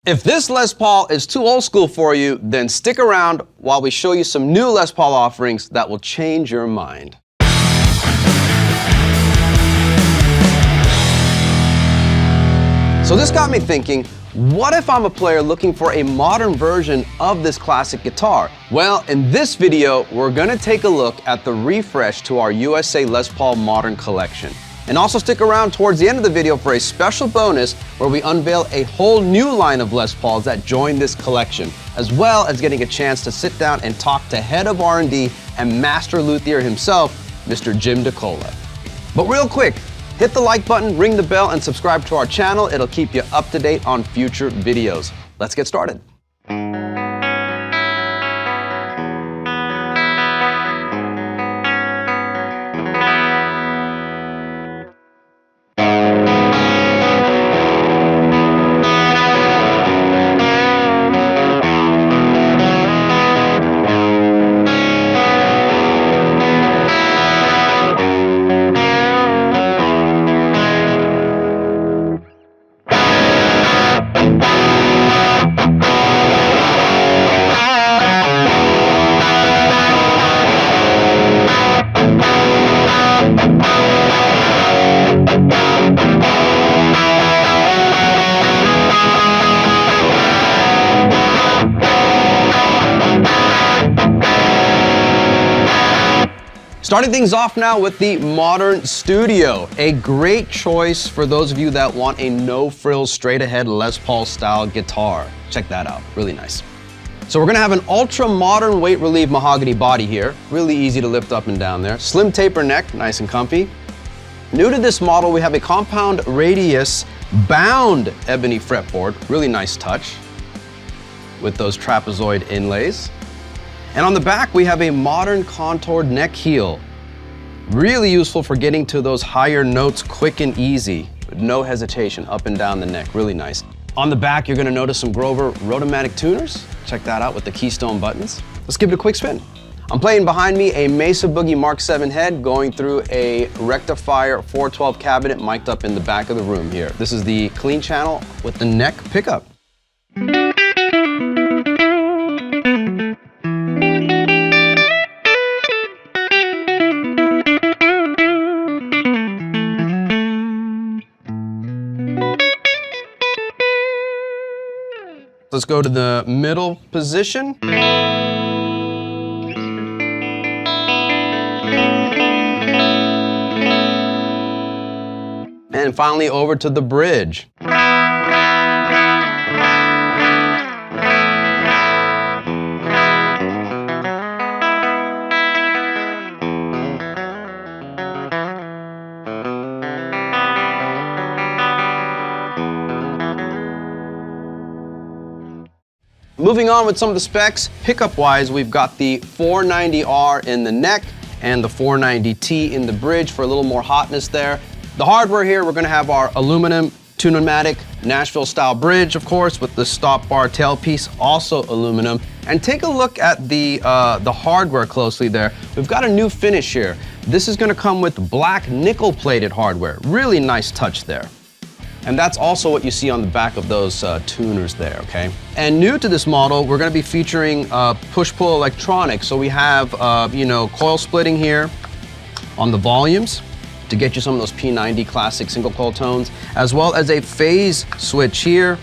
If this Les Paul is too old school for you, then stick around while we show you some new Les Paul offerings that will change your mind. So this got me thinking, what if I'm a player looking for a modern version of this classic guitar? Well, in this video, we're gonna take a look at the refresh to our USA Les Paul Modern Collection. And also stick around towards the end of the video for a special bonus where we unveil a whole new line of Les Pauls that join this collection, as well as getting a chance to sit down and talk to head of R&D and master luthier himself, Mr. Jim Decola. But real quick, hit the like button, ring the bell, and subscribe to our channel. It'll keep you up to date on future videos. Let's get started. Starting things off now with the Modern Studio, a great choice for those of you that want a no-frills, straight-ahead Les Paul style guitar. Check that out, really nice. So we're gonna have an ultra-modern weight-relieved mahogany body here, really easy to lift up and down there. Slim taper neck, nice and comfy. New to this model, we have a compound radius bound ebony fretboard, really nice touch with those trapezoid inlays. And on the back, we have a modern contoured neck heel. Really useful for getting to those higher notes quick and easy, with no hesitation up and down the neck, really nice. On the back, you're gonna notice some Grover Rotomatic tuners. Check that out with the keystone buttons. Let's give it a quick spin. I'm playing behind me a Mesa Boogie Mark 7 head going through a rectifier 412 cabinet mic'd up in the back of the room here. This is the clean channel with the neck pickup. Let's go to the middle position. And finally over to the bridge. Moving on with some of the specs, pickup-wise, we've got the 490R in the neck and the 490T in the bridge for a little more hotness there. The hardware here, we're gonna have our aluminum tune-o-matic Nashville-style bridge, of course, with the stop bar tailpiece, also aluminum. And take a look at the hardware closely there. We've got a new finish here. This is gonna come with black nickel-plated hardware. Really nice touch there. And that's also what you see on the back of those tuners there, okay? And new to this model, we're gonna be featuring push-pull electronics. So we have, coil splitting here on the volumes to get you some of those P90 classic single coil tones, as well as a phase switch here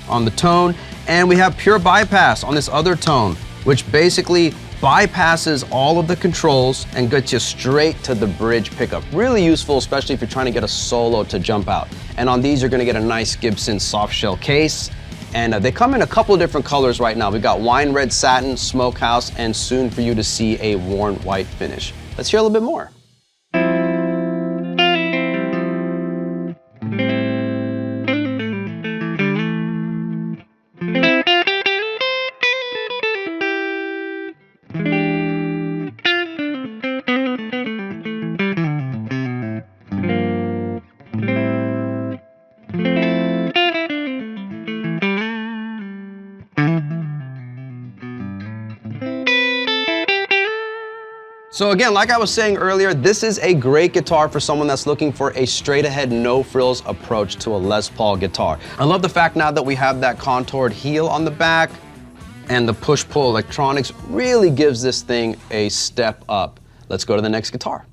on the tone. And we have pure bypass on this other tone, which basically bypasses all of the controls and gets you straight to the bridge pickup. Really useful, especially if you're trying to get a solo to jump out. And on these, you're gonna get a nice Gibson soft shell case. And they come in a couple of different colors right now. We've got wine red satin, smokehouse, and soon for you to see a worn white finish. Let's hear a little bit more. So again, like I was saying earlier, this is a great guitar for someone that's looking for a straight ahead, no frills approach to a Les Paul guitar. I love the fact now that we have that contoured heel on the back, and the push-pull electronics really gives this thing a step up. Let's go to the next guitar.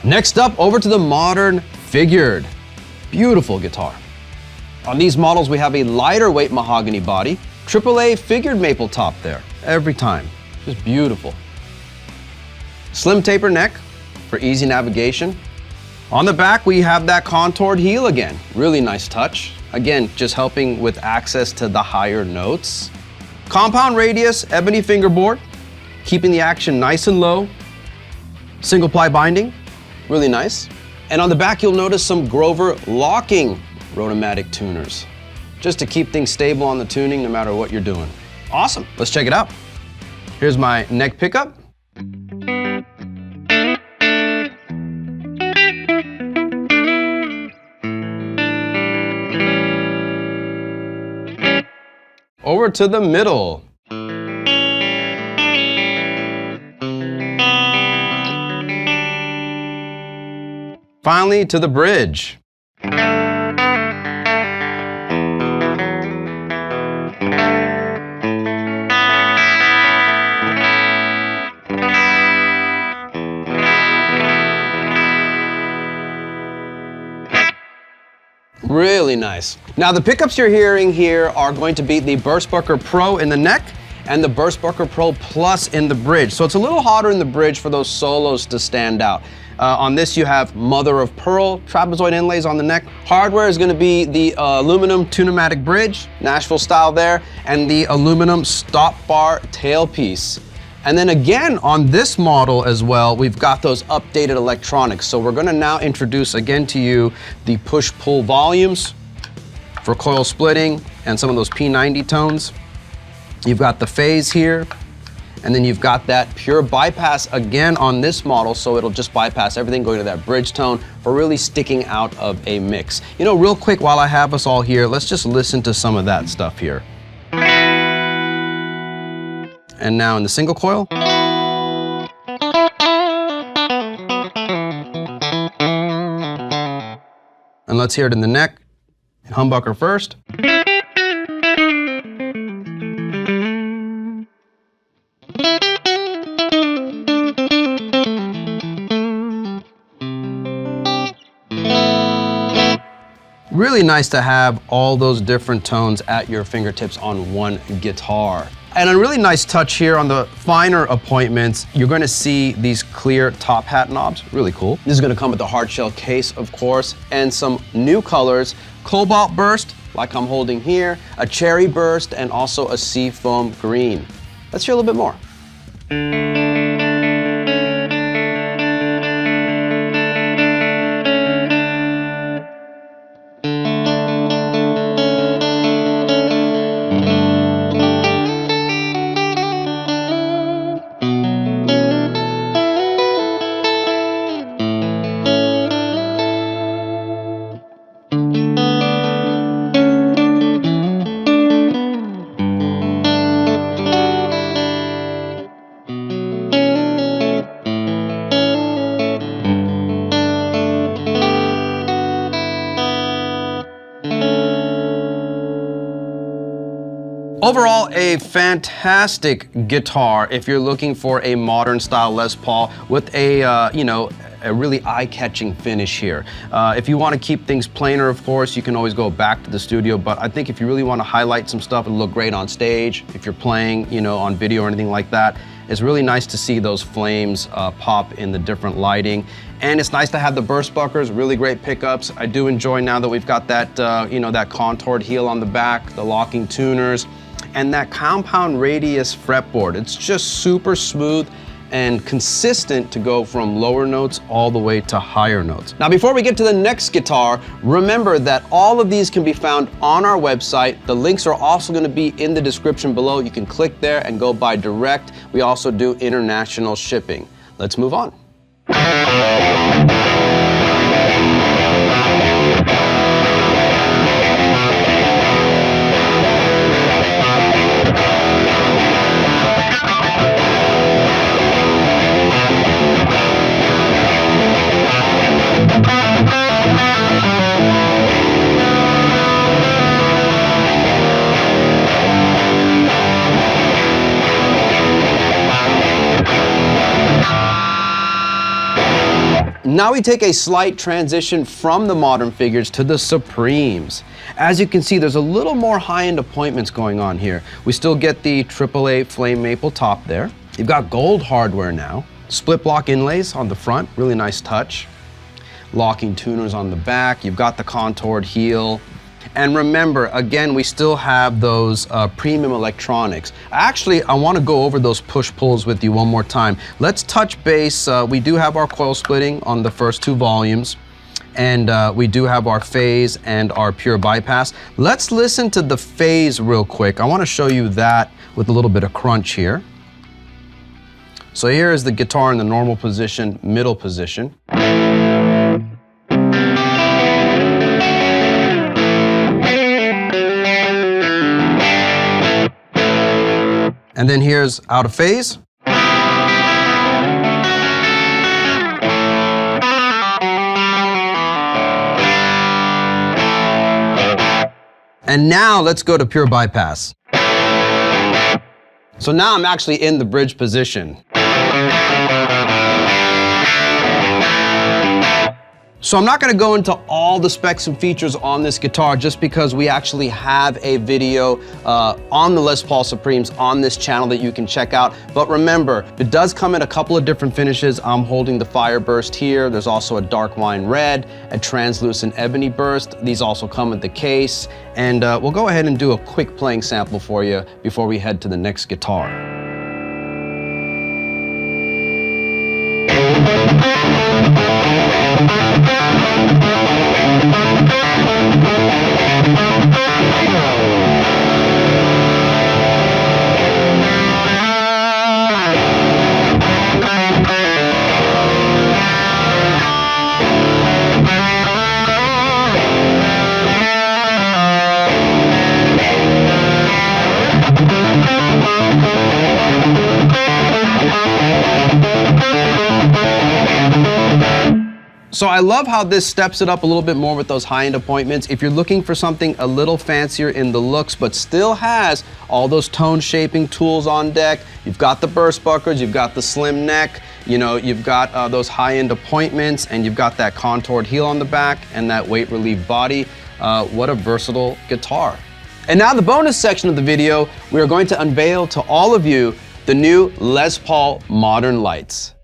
Next up, over to the Modern Figured. Beautiful guitar. On these models, we have a lighter weight mahogany body, AAA figured maple top there, every time. Just beautiful. Slim taper neck for easy navigation. On the back, we have that contoured heel again. Really nice touch. Again, just helping with access to the higher notes. Compound radius, ebony fingerboard, keeping the action nice and low. Single ply binding. Really nice. And on the back, you'll notice some Grover locking Rotomatic tuners, just to keep things stable on the tuning no matter what you're doing. Awesome, let's check it out. Here's my neck pickup. Over to the middle. Finally, to the bridge. Really nice. Now the pickups you're hearing here are going to be the Burstbucker Pro in the neck and the Burstbucker Pro Plus in the bridge. So it's a little hotter in the bridge for those solos to stand out. On this you have mother of pearl trapezoid inlays on the neck. Hardware is going to be the aluminum Tune-o-matic bridge, Nashville style there, and the aluminum stop bar tailpiece. And then again on this model as well, we've got those updated electronics. So we're going to now introduce again to you the push-pull volumes for coil splitting and some of those P90 tones. You've got the phase here, and then you've got that pure bypass again on this model, so it'll just bypass everything going to that bridge tone for really sticking out of a mix. You know, real quick while I have us all here, let's just listen to some of that stuff here. And now in the single coil. And let's hear it in the neck. Humbucker first. Really nice to have all those different tones at your fingertips on one guitar. And a really nice touch here on the finer appointments, you're going to see these clear top hat knobs, really cool. This is going to come with the hard shell case, of course, and some new colors, cobalt burst, like I'm holding here, a cherry burst, and also a seafoam green. Let's hear a little bit more. Overall, a fantastic guitar if you're looking for a modern style Les Paul with a, a really eye-catching finish here. If you want to keep things plainer, of course, you can always go back to the studio, but I think if you really want to highlight some stuff and look great on stage, if you're playing, on video or anything like that, it's really nice to see those flames pop in the different lighting. And it's nice to have the Burstbuckers, really great pickups. I do enjoy now that we've got that, that contoured heel on the back, the locking tuners, and that compound radius fretboard. It's just super smooth and consistent to go from lower notes all the way to higher notes. Now, before we get to the next guitar, remember that all of these can be found on our website. The links are also going to be in the description below. You can click there and go buy direct. We also do international shipping. Let's move on. Now we take a slight transition from the modern figures to the Supremes. As you can see, there's a little more high-end appointments going on here. We still get the AAA flame maple top there. You've got gold hardware now. Split block inlays on the front, really nice touch. Locking tuners on the back. You've got the contoured heel. And remember, again, we still have those premium electronics. Actually, I want to go over those push-pulls with you one more time. Let's touch base. We do have our coil splitting on the first 2 volumes, and we do have our phase and our pure bypass. Let's listen to the phase real quick. I want to show you that with a little bit of crunch here. So here is the guitar in the normal position, middle position. And then here's out of phase. And now let's go to pure bypass. So now I'm actually in the bridge position. So I'm not going to go into all the specs and features on this guitar just because we actually have a video on the Les Paul Supremes on this channel that you can check out. But remember, it does come in a couple of different finishes. I'm holding the Fireburst here. There's also a dark wine red, a translucent ebony burst. These also come with the case. And we'll go ahead and do a quick playing sample for you before we head to the next guitar. So I love how this steps it up a little bit more with those high-end appointments. If you're looking for something a little fancier in the looks, but still has all those tone shaping tools on deck, you've got the burst buckles, you've got the slim neck, you know, you've got those high-end appointments, and you've got that contoured heel on the back and that weight relief body. What a versatile guitar. And now the bonus section of the video, we are going to unveil to all of you the new Les Paul Modern Lites.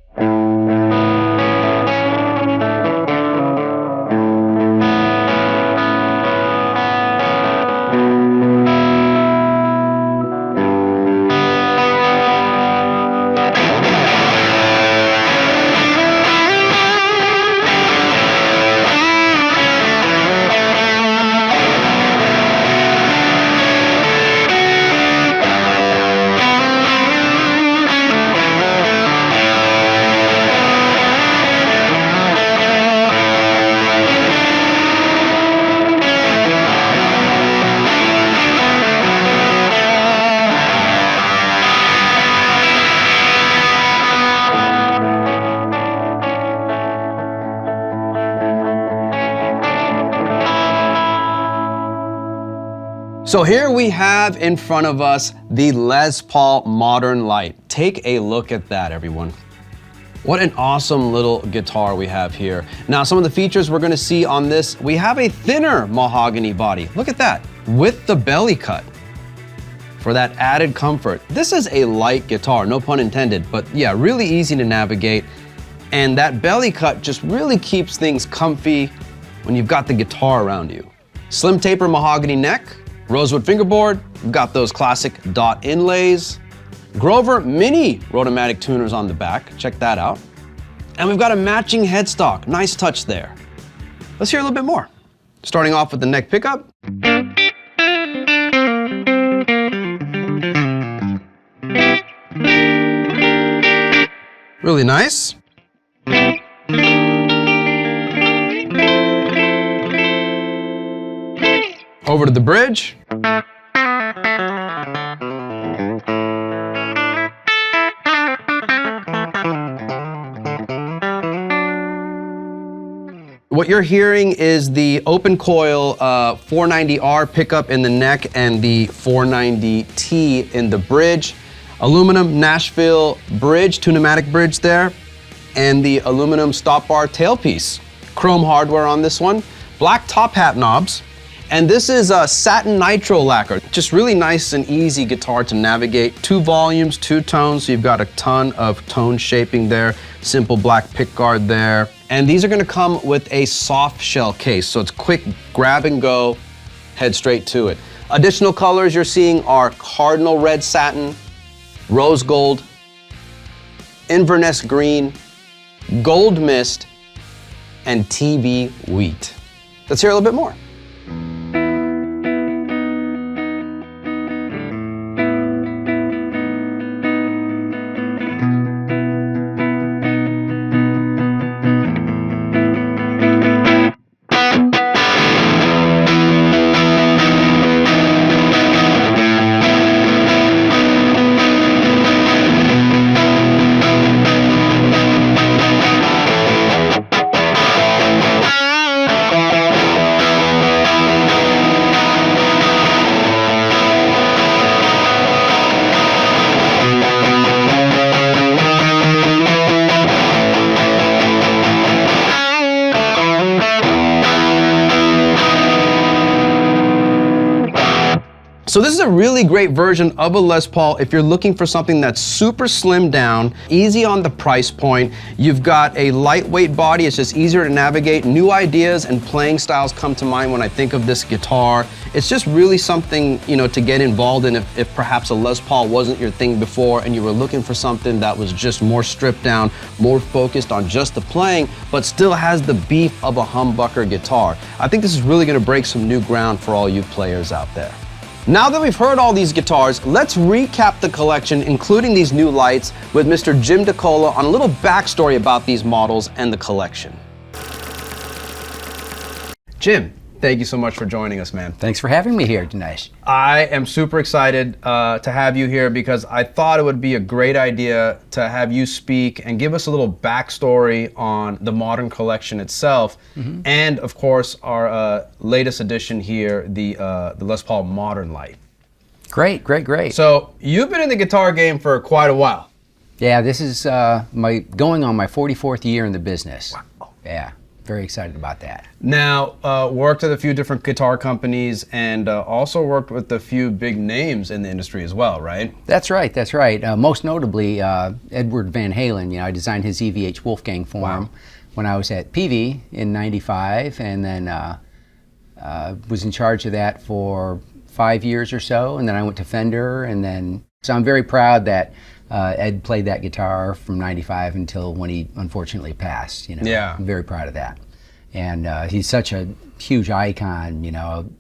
So here we have in front of us the Les Paul Modern Lite. Take a look at that, everyone. What an awesome little guitar we have here. Now, some of the features we're gonna see on this, we have a thinner mahogany body. Look at that, with the belly cut for that added comfort. This is a light guitar, no pun intended, but yeah, really easy to navigate. And that belly cut just really keeps things comfy when you've got the guitar around you. Slim taper mahogany neck, rosewood fingerboard, we've got those classic dot inlays. Grover mini Rotomatic tuners on the back. Check that out. And we've got a matching headstock. Nice touch there. Let's hear a little bit more. Starting off with the neck pickup. Really nice. Over to the bridge. What you're hearing is the open coil 490R pickup in the neck and the 490T in the bridge. Aluminum Nashville bridge, two pneumatic bridge there, and the aluminum stop bar tailpiece. Chrome hardware on this one. Black top hat knobs. And this is a Satin Nitro lacquer. Just really nice and easy guitar to navigate. 2 volumes, 2 tones, so you've got a ton of tone shaping there. Simple black pickguard there. And these are gonna come with a soft shell case, so it's quick grab and go, head straight to it. Additional colors you're seeing are cardinal red satin, rose gold, Inverness green, gold mist, and TB wheat. Let's hear a little bit more. So this is a really great version of a Les Paul if you're looking for something that's super slimmed down, easy on the price point. You've got a lightweight body, it's just easier to navigate. New ideas and playing styles come to mind when I think of this guitar. It's just really something, you know, to get involved in if perhaps a Les Paul wasn't your thing before and you were looking for something that was just more stripped down, more focused on just the playing, but still has the beef of a humbucker guitar. I think this is really gonna break some new ground for all you players out there. Now that we've heard all these guitars, let's recap the collection, including these new lights, with Mr. Jim Decola on a little backstory about these models and the collection. Jim, thank you so much for joining us, man. Thanks for having me here, Dinesh. I am super excited to have you here because I thought it would be a great idea to have you speak and give us a little backstory on the Modern Collection itself, and of course our latest addition here, the Les Paul Modern Lite. Great, great, great. So you've been in the guitar game for quite a while. Yeah, this is going on my 44th year in the business. Wow. Yeah. Very excited about that. Now, worked at a few different guitar companies and also worked with a few big names in the industry as well, right? That's right, that's right. Most notably, Edward Van Halen. You know, I designed his EVH Wolfgang for him when I was at PV in '95, and then was in charge of that for 5 years or so, and then I went to Fender, and then, so I'm very proud that Ed played that guitar from '95 until when he unfortunately passed. You know, yeah. I'm very proud of that. And he's such a huge icon. You know,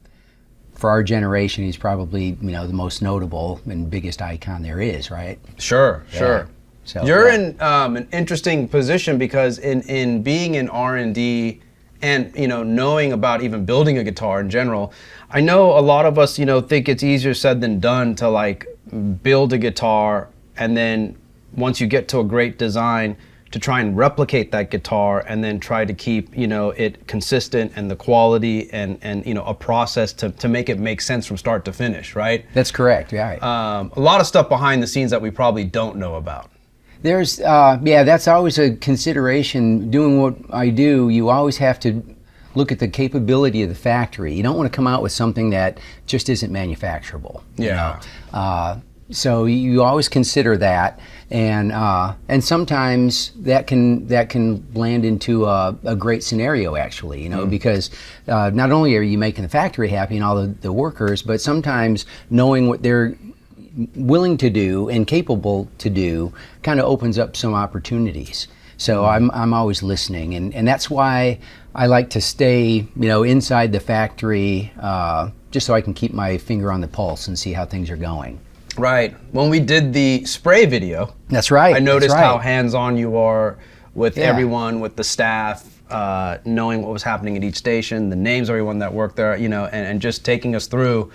for our generation, he's probably, you know, the most notable and biggest icon there is, right? Sure, yeah. Sure. So you're in an interesting position because in being in R&D and, you know, knowing about even building a guitar in general, I know a lot of us, you know, think it's easier said than done to like build a guitar, and then once you get to a great design, to try and replicate that guitar and then try to keep, you know, it consistent and the quality and you know, a process to make it make sense from start to finish, right? That's correct, yeah. A lot of stuff behind the scenes that we probably don't know about. There's, yeah, that's always a consideration. Doing what I do, you always have to look at the capability of the factory. You don't want to come out with something that just isn't manufacturable. Yeah. You know? So you always consider that, and sometimes that can land into a great scenario, actually, you know, because not only are you making the factory happy and all the workers, but sometimes knowing what they're willing to do and capable to do kind of opens up some opportunities. So I'm always listening, and that's why I like to stay, inside the factory, just so I can keep my finger on the pulse and see how things are going. Right. When we did the spray video, that's right. I noticed how hands-on you are with everyone, with the staff, knowing what was happening at each station, the names of everyone that worked there, and just taking us through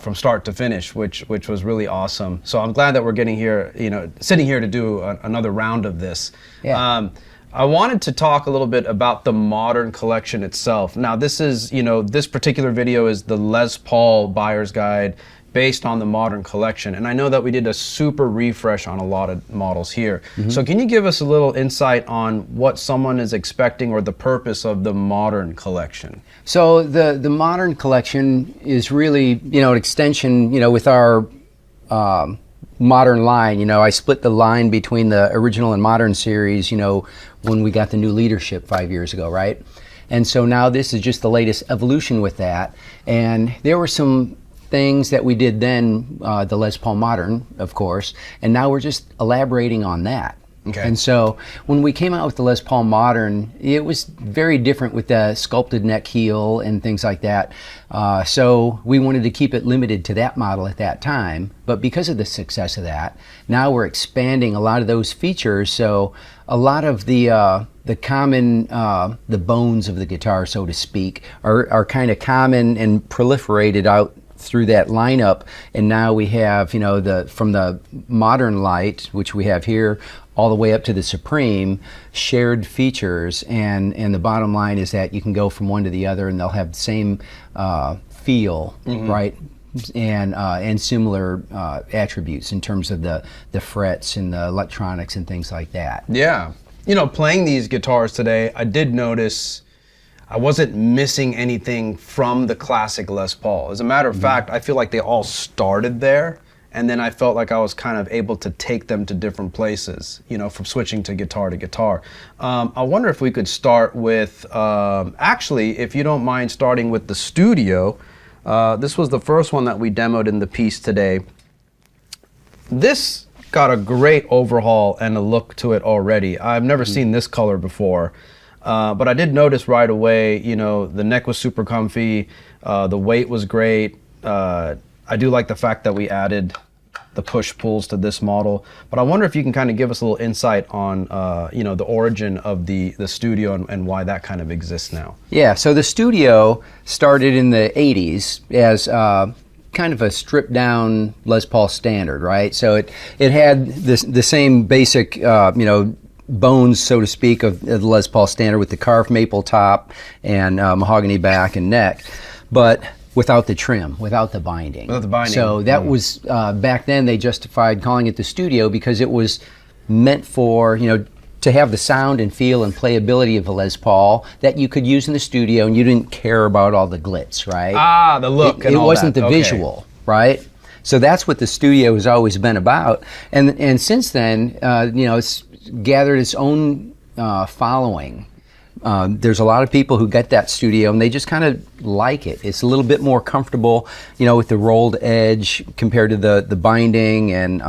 from start to finish, which was really awesome. So I'm glad that we're getting here, sitting here to do another round of this. Yeah. I wanted to talk a little bit about the Modern Collection itself. Now, this is, this particular video is the Les Paul Buyer's Guide based on the Modern Collection. And I know that we did a super refresh on a lot of models here. So can you give us a little insight on what someone is expecting or the purpose of the Modern Collection? So the Modern Collection is really, an extension, with our modern line. I split the line between the original and modern series, when we got the new leadership 5 years ago, right? And so now this is just the latest evolution with that. And there were some things that we did then, the Les Paul Modern, of course, and now we're just elaborating on that. Okay. And so when we came out with the Les Paul Modern, it was very different with the sculpted neck heel and things like that. So we wanted to keep it limited to that model at that time. But because of the success of that, now we're expanding a lot of those features. So a lot of the common, the bones of the guitar, so to speak, are kind of common and proliferated out through that lineup. And now we have, from the Modern Lite, which we have here, all the way up to the Supreme, shared features, and the bottom line is that you can go from one to the other and they'll have the same feel, right? And similar attributes in terms of the frets and the electronics and things like that. Yeah. Playing these guitars today, I did notice I wasn't missing anything from the classic Les Paul. As a matter of fact, I feel like they all started there, and then I felt like I was kind of able to take them to different places, from switching to guitar to guitar. I wonder if we could start with, actually, if you don't mind starting with the Studio. This was the first one that we demoed in the piece today. This got a great overhaul and a look to it already. I've never seen this color before. But I did notice right away, the neck was super comfy, the weight was great. I do like the fact that we added the push pulls to this model. But I wonder if you can kind of give us a little insight on, the origin of the Studio and why that kind of exists now. Yeah, so the Studio started in the 80s as kind of a stripped down Les Paul standard, right? So it had the same basic, bones, so to speak, of the Les Paul standard with the carved maple top and mahogany back and neck, but without the trim, without the binding. Without the binding. So that was, back then they justified calling it the Studio because it was meant for, to have the sound and feel and playability of a Les Paul that you could use in the studio and you didn't care about all the glitz, right? Ah, the look and all that. It wasn't the visual, right? So that's what the Studio has always been about. And since then, it's gathered its own following. There's a lot of people who get that Studio and they just kind of like it. It's a little bit more comfortable, with the rolled edge compared to the binding, and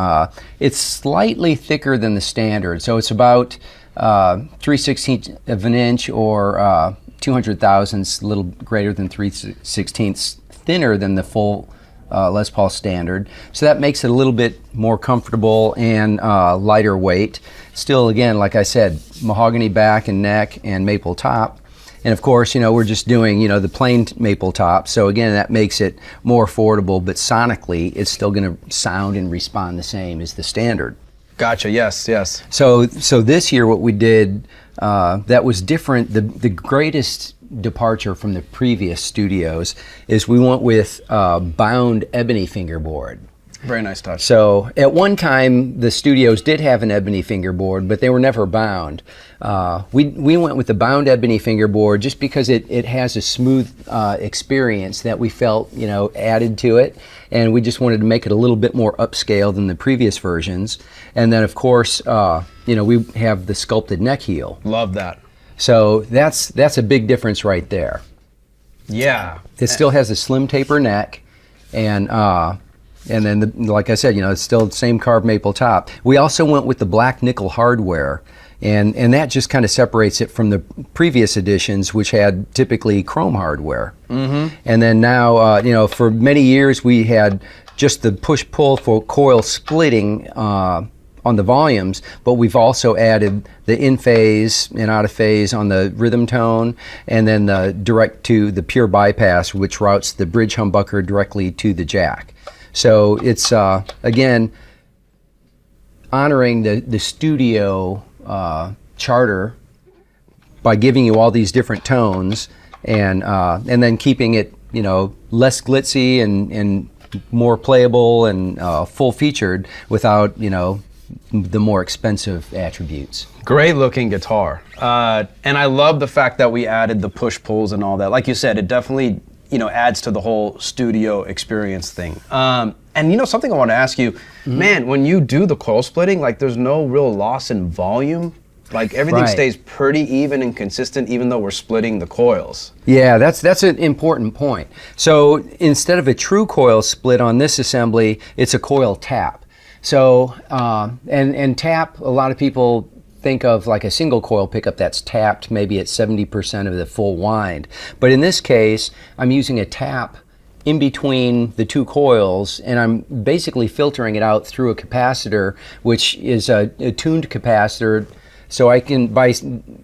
it's slightly thicker than the standard. So it's about 3/16 of an inch or 200 thousandths, a little greater than 3/16 thinner than the full Les Paul standard. So that makes it a little bit more comfortable and lighter weight. Still, again, like I said, mahogany back and neck and maple top. And of course, we're just doing, the plain maple top. So again, that makes it more affordable, but sonically, it's still going to sound and respond the same as the standard. Gotcha, yes. So this year what we did that was different, the greatest departure from the previous Studios is we went with bound ebony fingerboard. Very nice touch. So at one time the Studios did have an ebony fingerboard, but they were never bound. We went with the bound ebony fingerboard just because it has a smooth experience that we felt added to it, and we just wanted to make it a little bit more upscale than the previous versions. And then of course we have the sculpted neck heel. Love that. So that's a big difference right there. Yeah. It still has a slim taper neck, and And then, like I said, it's still the same carved maple top. We also went with the black nickel hardware, and that just kind of separates it from the previous editions, which had typically chrome hardware. And then now, for many years we had just the push-pull for coil splitting on the volumes, but we've also added the in-phase and out-of-phase on the rhythm tone, and then the direct to the pure bypass, which routes the bridge humbucker directly to the jack. So it's, again, honoring the studio charter by giving you all these different tones, and then keeping it, less glitzy and more playable and full-featured without, the more expensive attributes. Great looking guitar. And I love the fact that we added the push pulls and all that. Like you said, it definitely, adds to the whole studio experience thing. And something I want to ask you, man, when you do the coil splitting, like there's no real loss in volume. Like everything stays pretty even and consistent, even though we're splitting the coils. Yeah, that's an important point. So instead of a true coil split on this assembly, it's a coil tap. So, and tap, a lot of people think of like a single coil pickup that's tapped maybe at 70% of the full wind. But in this case, I'm using a tap in between the two coils, and I'm basically filtering it out through a capacitor, which is a tuned capacitor. So I can, by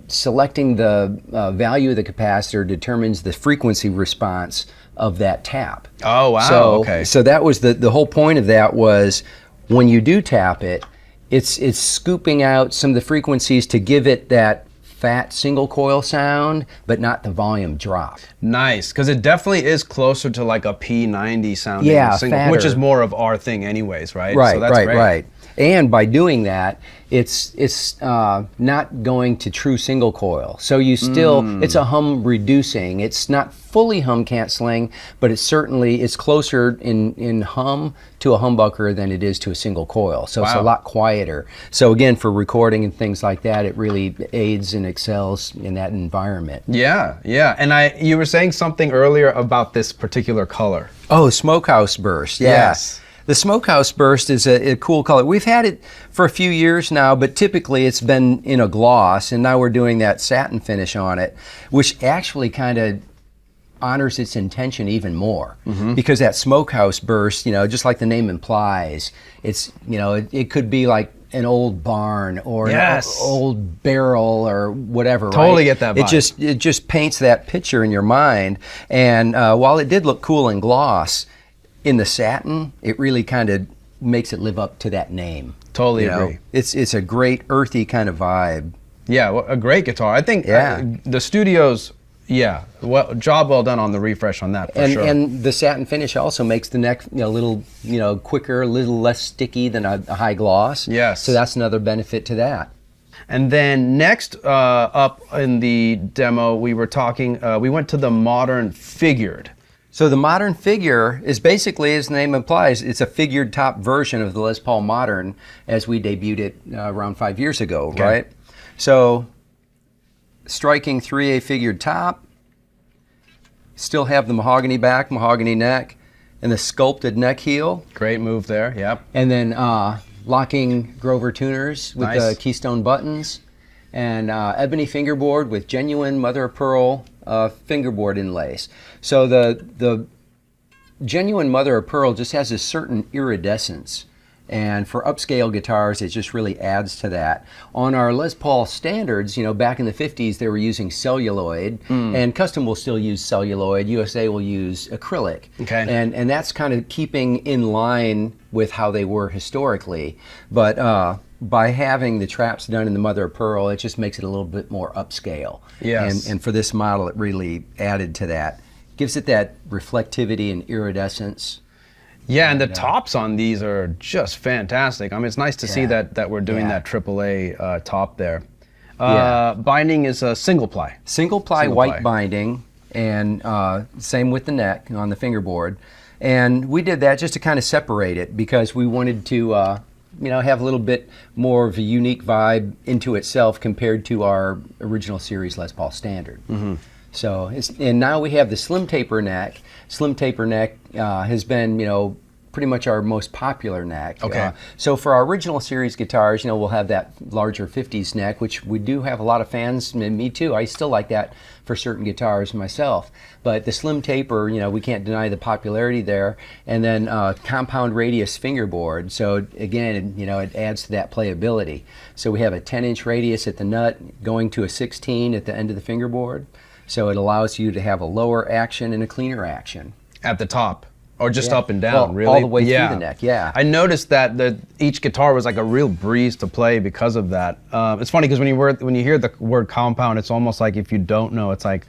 selecting the value of the capacitor, determines the frequency response of that tap. Oh, wow, so, okay. So that was the whole point of that was, when you do tap it, it's scooping out some of the frequencies to give it that fat single coil sound, but not the volume drop. Nice, because it definitely is closer to like a P90 sounding single, fatter. which is more of our thing anyways, right? Right, so that's great. Right. And by doing that, it's not going to true single coil. So you still, it's a hum reducing. It's not fully hum canceling, but it's closer in hum to a humbucker than it is to a single coil. So it's a lot quieter. So again, for recording and things like that, it really aids and excels in that environment. Yeah. And you were saying something earlier about this particular color. Oh, Smokehouse Burst. Yeah. Yes. The Smokehouse Burst is a cool color. We've had it for a few years now, but typically it's been in a gloss, and now we're doing that satin finish on it, which actually kind of honors its intention even more. Because that Smokehouse Burst, just like the name implies, it's, it could be like an old barn or an old barrel or whatever. Totally get that vibe. It just paints that picture in your mind. And while it did look cool in gloss, in the satin, it really kind of makes it live up to that name. Totally agree. It's a great earthy kind of vibe. Yeah, well, a great guitar. I think the studios, job well done on the refresh on that, for sure. And the satin finish also makes the neck a little quicker, a little less sticky than a high gloss. Yes. So that's another benefit to that. And then next up in the demo, we were talking, we went to the Modern Figured. So the Modern Figure is basically, as the name implies, it's a figured top version of the Les Paul Modern as we debuted it around 5 years ago, right? So striking 3A figured top, still have the mahogany back, mahogany neck, and the sculpted neck heel. Great move there, yep. And then locking Grover tuners with the keystone buttons, and ebony fingerboard with genuine mother of pearl fingerboard inlays. So the genuine mother of pearl just has a certain iridescence, and for upscale guitars it just really adds to that. On our Les Paul standards, back in the 50s they were using celluloid, and Custom will still use celluloid, USA will use acrylic. And that's kind of keeping in line with how they were historically. But by having the traps done in the mother of pearl, it just makes it a little bit more upscale. Yes. And for this model, it really added to that. Gives it that reflectivity and iridescence. Yeah, and the tops on these are just fantastic. I mean, it's nice to see that we're doing that AAA top there. Binding is a single ply. Single ply white binding, and same with the neck on the fingerboard. And we did that just to kind of separate it because we wanted to have a little bit more of a unique vibe into itself compared to our original series Les Paul Standard. So, and now we have the slim taper neck. Slim taper neck has been, pretty much our most popular neck. Okay. So for our original series guitars, you know, we'll have that larger 50s neck, which we do have a lot of fans, and me too. I still like that for certain guitars myself. But the slim taper, you know, we can't deny the popularity there. And then compound radius fingerboard. So again, you know, it adds to that playability. So we have a 10-inch radius at the nut going to a 16 at the end of the fingerboard. So it allows you to have a lower action and a cleaner action. At the top. Or just up and down, well, really? all the way through the neck, yeah. I noticed that each guitar was like a real breeze to play because of that. It's funny because when you hear the word compound, it's almost like if you don't know, it's like,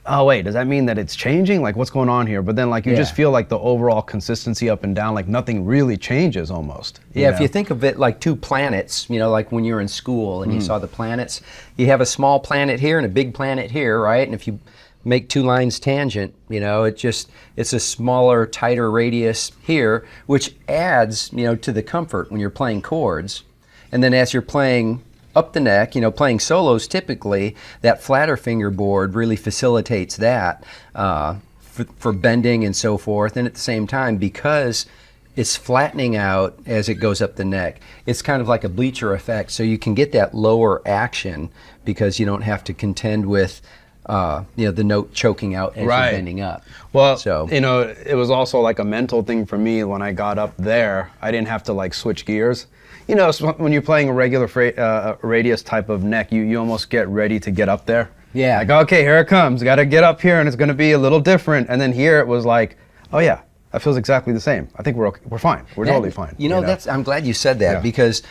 oh wait, does that mean that it's changing? Like what's going on here? But then like you just feel like the overall consistency up and down, like nothing really changes almost. Yeah, if you think of it like two planets, you know, like when you're in school and you saw the planets, you have a small planet here and a big planet here, right? And if you make two lines tangent, you know, it's a smaller, tighter radius here, which adds, you know, to the comfort when you're playing chords. And then as you're playing up the neck, you know, playing solos typically, that flatter fingerboard really facilitates that for bending and so forth. And at the same time, because it's flattening out as it goes up the neck, it's kind of like a bleacher effect. So you can get that lower action because you don't have to contend with you know, the note choking out as you're bending up. Well, so, you know, it was also like a mental thing for me when I got up there. I didn't have to like switch gears. You know, so when you're playing a regular radius type of neck, you almost get ready to get up there. Yeah. Like, okay, here it comes. Got to get up here, and it's going to be a little different. And then here it was like, oh yeah, that feels exactly the same. I think we're okay. We're fine. We're totally fine. You know, I'm glad you said that because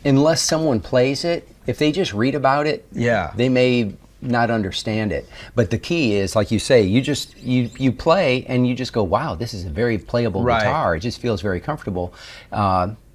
unless someone plays it, if they just read about it, they may not understand it. But the key is, like you say, you play and you just go, wow, this is a very playable guitar. It just feels very comfortable.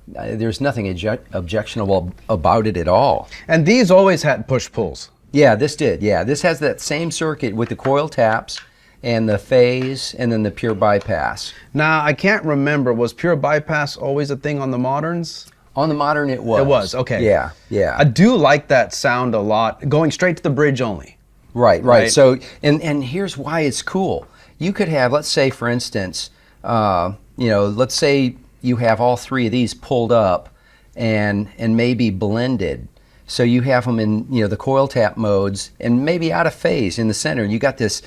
There's nothing objectionable about it at all. And these always had push-pulls. Yeah, this did. Yeah, this has that same circuit with the coil taps and the phase and then the pure bypass. Now, I can't remember, was pure bypass always a thing on the Moderns? On the Modern, it was. It was, okay. Yeah, yeah. I do like that sound a lot, going straight to the bridge only. Right. So, and here's why it's cool. You could have, let's say, for instance, you know, let's say you have all three of these pulled up and maybe blended. So you have them in, you know, the coil tap modes and maybe out of phase in the center. You got this,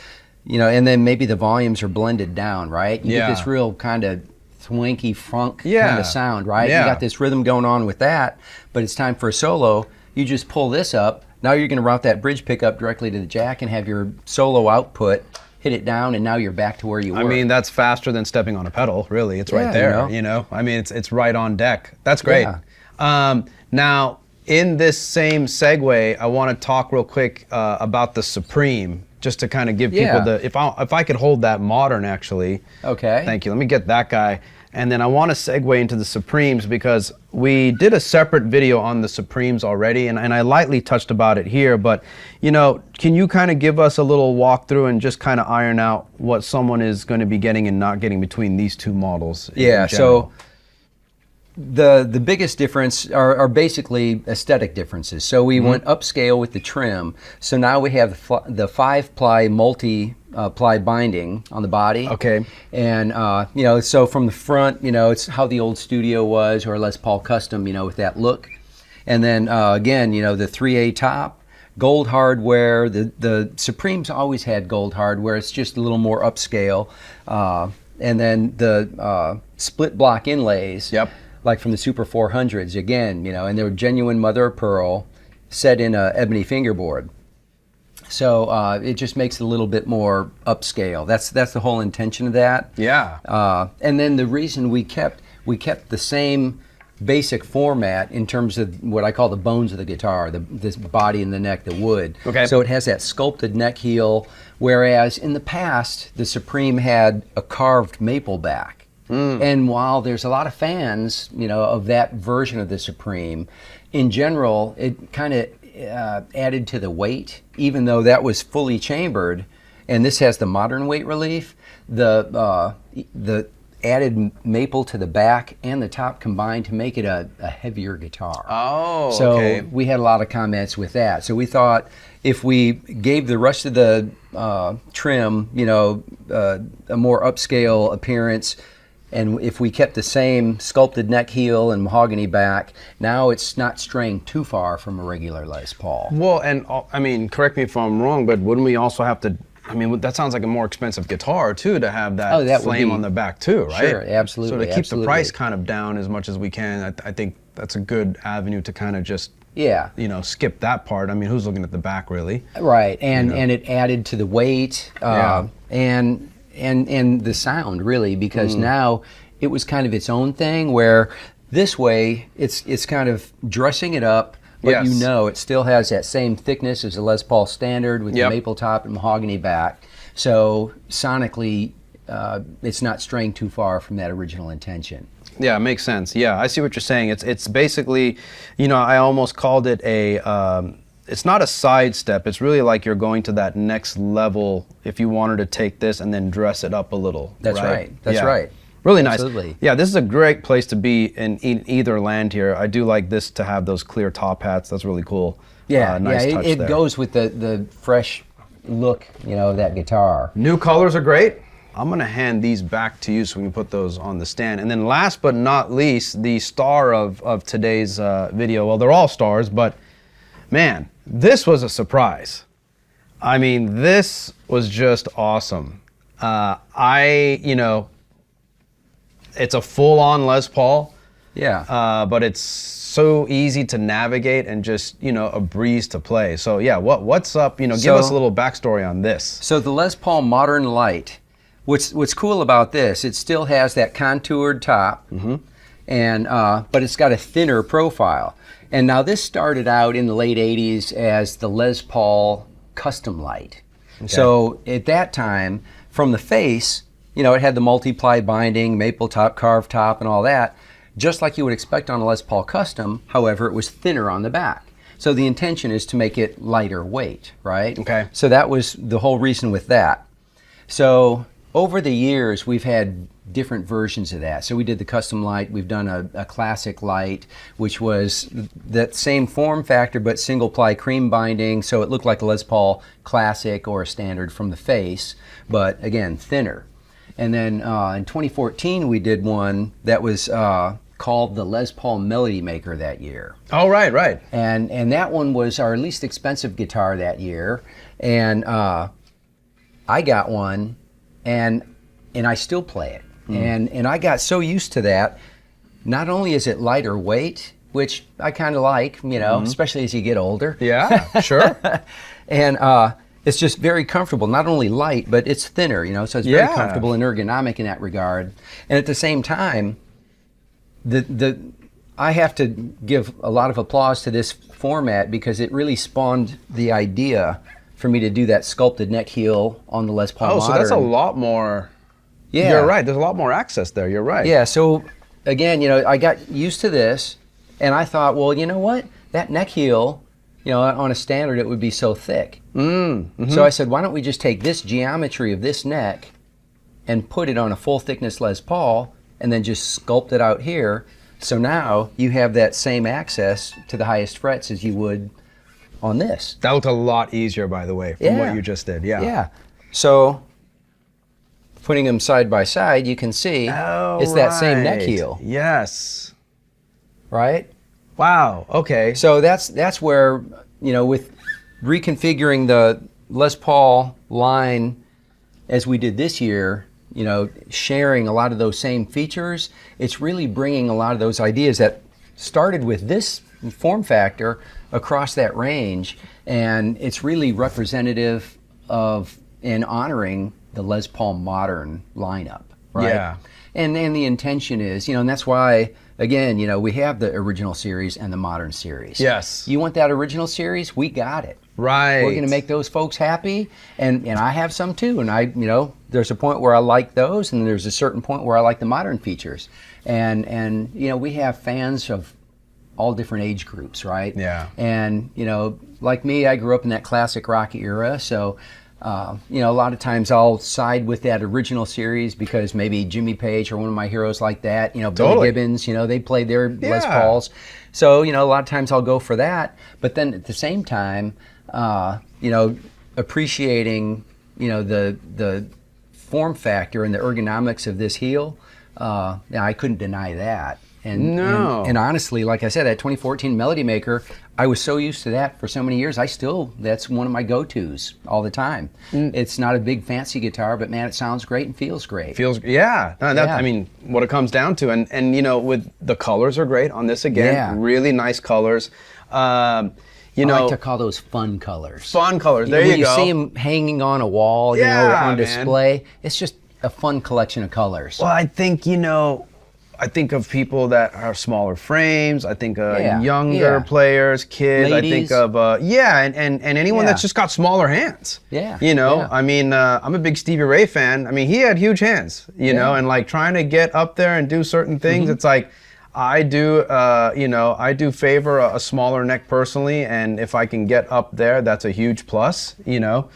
you know, and then maybe the volumes are blended down, right? You get this real kind of swanky funk kind of sound, right? You got this rhythm going on with that, but it's time for a solo. You just pull this up. Now you're going to route that bridge pickup directly to the jack and have your solo output, hit it down, and now you're back to where you were. I mean, that's faster than stepping on a pedal, really. It's right there, you know? I mean, it's right on deck. That's great. Now, in this same segue, I want to talk real quick about the Supreme, just to kind of give people the, if I could hold that Modern, actually. Okay. Thank you. Let me get that guy. And then I want to segue into the Supremes because we did a separate video on the Supremes already, and I lightly touched about it here, but, you know, can you kind of give us a little walkthrough and just kind of iron out what someone is going to be getting and not getting between these two models? Yeah, so the biggest difference are basically aesthetic differences. So we went upscale with the trim. So now we have the 5-ply multi-ply binding on the body. Okay. And, you know, so from the front, you know, it's how the old Studio was, or Les Paul Custom, you know, with that look. And then, again, you know, the 3A top, gold hardware. The Supremes always had gold hardware. It's just a little more upscale. And then the split block inlays. Yep. Like from the Super 400s, again, you know, and they're genuine mother of pearl set in a ebony fingerboard. So it just makes it a little bit more upscale. That's the whole intention of that. Yeah. And then the reason we kept the same basic format in terms of what I call the bones of the guitar, this body and the neck, the wood. Okay. So it has that sculpted neck heel, whereas in the past the Supreme had a carved maple back. And while there's a lot of fans, you know, of that version of the Supreme, in general, it kind of added to the weight, even though that was fully chambered, and this has the Modern weight relief. The added maple to the back and the top combined to make it a heavier guitar. Oh, so okay. we had a lot of comments with that. So we thought if we gave the rest of the trim, you know, a more upscale appearance, And if we kept the same sculpted neck heel and mahogany back, now it's not straying too far from a regular Les Paul. Well, and I mean, correct me if I'm wrong, but wouldn't we also have to, I mean, that sounds like a more expensive guitar too, to have that, flame on the back too, right? Sure, absolutely. So to keep the price kind of down as much as we can, I think that's a good avenue to kind of just, you know, skip that part. I mean, who's looking at the back really? Right, and it added to the weight and the sound really, because now it was kind of its own thing, where this way it's kind of dressing it up, but you know it still has that same thickness as a Les Paul standard with the maple top and mahogany back. So sonically, it's not straying too far from that original intention. Yeah, it makes sense. Yeah, I see what you're saying. It's basically, you know, I almost called it a, it's not a sidestep. It's really like you're going to that next level if you wanted to take this and then dress it up a little. That's right. That's right. Really nice. Absolutely. Yeah, this is a great place to be in either land here. I do like this to have those clear top hats. That's really cool. Yeah, nice touch it there. goes with the fresh look, you know, of that guitar. New colors are great. I'm gonna hand these back to you so we can put those on the stand. And then last but not least, the star of today's video. Well, they're all stars, but man, this was a surprise. I mean, this was just awesome. You know, it's a full-on Les Paul. Yeah. But it's so easy to navigate and just, you know, a breeze to play. So yeah, what's up? You know, give us a little backstory on this. So the Les Paul Modern Lite, what's cool about this, it still has that contoured top, and but it's got a thinner profile. And now this started out in the late 80s as the Les Paul Custom Lite. Okay. So at that time, from the face, you know, it had the multiply binding, maple top, carved top, and all that, just like you would expect on a Les Paul Custom. However, it was thinner on the back. So the intention is to make it lighter weight, right? Okay. So that was the whole reason with that. So over the years, we've had different versions of that. So we did the Custom Lite, we've done a Classic Lite, which was that same form factor, but single ply cream binding, so it looked like a Les Paul Classic or a Standard from the face, but again, thinner. And then in 2014, we did one that was called the Les Paul Melody Maker that year. Oh, right. And that one was our least expensive guitar that year. And I got one, and I still play it. And I got so used to that. Not only is it lighter weight, which I kind of like, you know, especially as you get older. Yeah, sure. And it's just very comfortable. Not only light, but it's thinner, you know, so it's very comfortable and ergonomic in that regard. And at the same time, I have to give a lot of applause to this format, because it really spawned the idea for me to do that sculpted neck heel on the Les Paul Modern. Oh, so that's a lot more. Yeah. You're right. There's a lot more access there. You're right. Yeah. So again, you know, I got used to this, and I thought, well, you know what? That neck heel, you know, on a Standard, it would be so thick. So I said, why don't we just take this geometry of this neck and put it on a full thickness Les Paul, and then just sculpt it out here. So now you have that same access to the highest frets as you would on this. That looked a lot easier, by the way, from what you just did. Yeah. Yeah. So putting them side by side, you can see it's that same neck heel. Yes. Right? Wow. Okay. So that's where, you know, with reconfiguring the Les Paul line as we did this year, you know, sharing a lot of those same features, it's really bringing a lot of those ideas that started with this form factor across that range, and it's really representative of and honoring the Les Paul Modern lineup, right? Yeah. And the intention is, you know, and that's why, again, you know, we have the original series and the Modern series. Yes. You want that original series? We got it. Right. We're going to make those folks happy, and I have some too. And you know, there's a point where I like those, and there's a certain point where I like the modern features. And you know, we have fans of all different age groups, right? Yeah. And you know, like me, I grew up in that classic rock era, so. You know, a lot of times I'll side with that original series because maybe Jimmy Page or one of my heroes like that, you know, Billy Gibbons, you know, they played their Les Pauls. So, you know, a lot of times I'll go for that. But then at the same time, you know, appreciating, you know, the form factor and the ergonomics of this heel, I couldn't deny that. And, No. and honestly, like I said, that 2014 Melody Maker, I was so used to that for so many years. That's one of my go-tos all the time. It's not a big fancy guitar, but man, it sounds great and feels great. Yeah. No, that's, I mean, what it comes down to. And you know, with the colors are great on this again. Yeah. Really nice colors. You I know, like to call those fun colors. fun colors. There When you go. see them hanging on a wall, you know, Yeah, on man. display, it's just a fun collection of colors. Well, I think, you know, I think of people that are smaller frames. I think younger players, kids. Ladies. I think of and anyone that's just got smaller hands. Yeah, You know, yeah. I mean, I'm a big Stevie Ray fan. I mean, he had huge hands. You know, and like trying to get up there and do certain things, it's like I do. You know, I do favor a smaller neck personally, and if I can get up there, that's a huge plus. You know.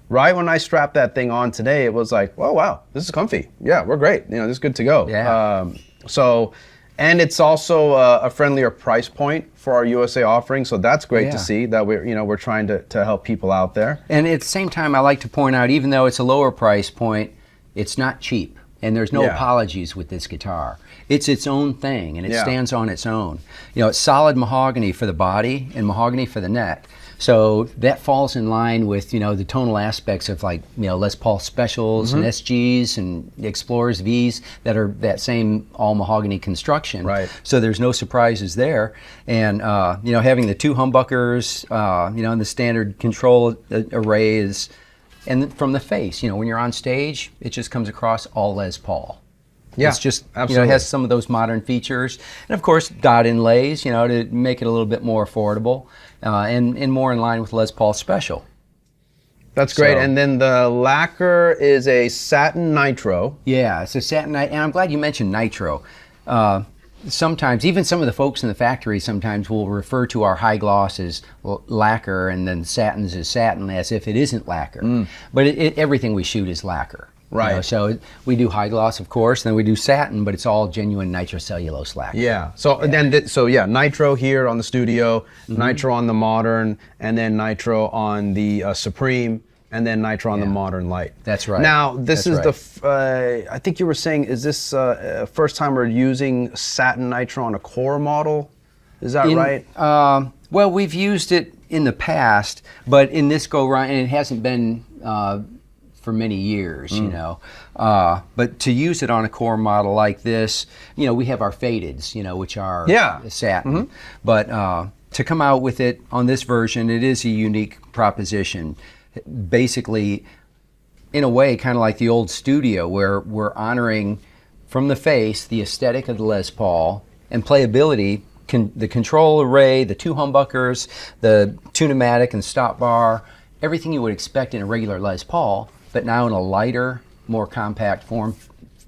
Right when I strapped that thing on today, it was like, oh wow, this is comfy. Yeah, we're great. You know, this is good to go. Yeah. So, and it's also a friendlier price point for our USA offering. So that's great to see that we're trying to help people out there. And at the same time, I like to point out, even though it's a lower price point, it's not cheap. And there's no apologies with this guitar. It's its own thing, and it stands on its own. You know, it's solid mahogany for the body and mahogany for the neck. So that falls in line with, you know, the tonal aspects of, like, you know, Les Paul Specials and SGs and Explorers Vs that are that same all mahogany construction. Right. So there's no surprises there. And, you know, having the two humbuckers, you know, and the standard control array is, and from the face, you know, when you're on stage, it just comes across all Les Paul. Yeah, it's just, absolutely. you know, it has some of those modern features. And of course, dot inlays, you know, to make it a little bit more affordable and more in line with Les Paul Special. That's great. So- And then the lacquer is a satin nitro. Yeah, it's a satin, and I'm glad you mentioned nitro. Sometimes, even some of the folks in the factory sometimes will refer to our high gloss as lacquer and then satins as satin, as if it isn't lacquer. But everything we shoot is lacquer. Right. You know, so we do high gloss, of course, and then we do satin, but it's all genuine nitrocellulose lacquer. Yeah. So then, nitro here on the Studio, nitro on the Modern, and then nitro on the Supreme, and then nitro on the Modern Lite. That's right. Now, this That's is I think you were saying, is this first time we're using satin nitro on a core model? Is that right? Well, we've used it in the past, but in this go-round, and it hasn't been for many years, you know. But to use it on a core model like this, you know, we have our fadeds, you know, which are satin. But to come out with it on this version, it is a unique proposition. Basically, in a way, kind of like the old Studio, where we're honoring from the face the aesthetic of the Les Paul and playability, the control array, the two humbuckers, the tune-o-matic and stop bar, everything you would expect in a regular Les Paul, but now in a lighter, more compact form,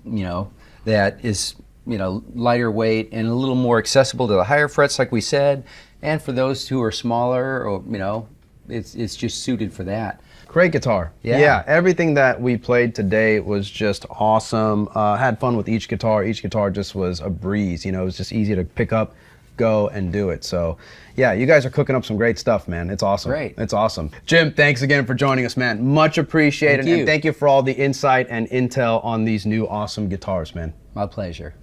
you know, that is, you know, lighter weight and a little more accessible to the higher frets, like we said, and for those who are smaller, or, you know, it's just suited for that. Great guitar. Yeah, everything that we played today was just awesome. Had fun with each guitar. Each guitar just was a breeze. You know, it was just easy to pick up, go, and do it. So, yeah, you guys are cooking up some great stuff, man. It's awesome. Great. It's awesome. Jim, thanks again for joining us, man. Much appreciated. Thank you. And thank you for all the insight and intel on these new awesome guitars, man. My pleasure.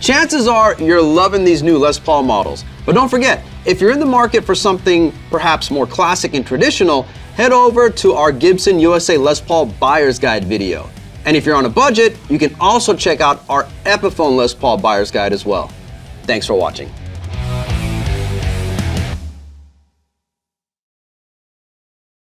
Chances are you're loving these new Les Paul models. But don't forget, if you're in the market for something perhaps more classic and traditional, head over to our Gibson USA Les Paul Buyer's Guide video. And if you're on a budget, you can also check out our Epiphone Les Paul Buyer's Guide as well. Thanks for watching.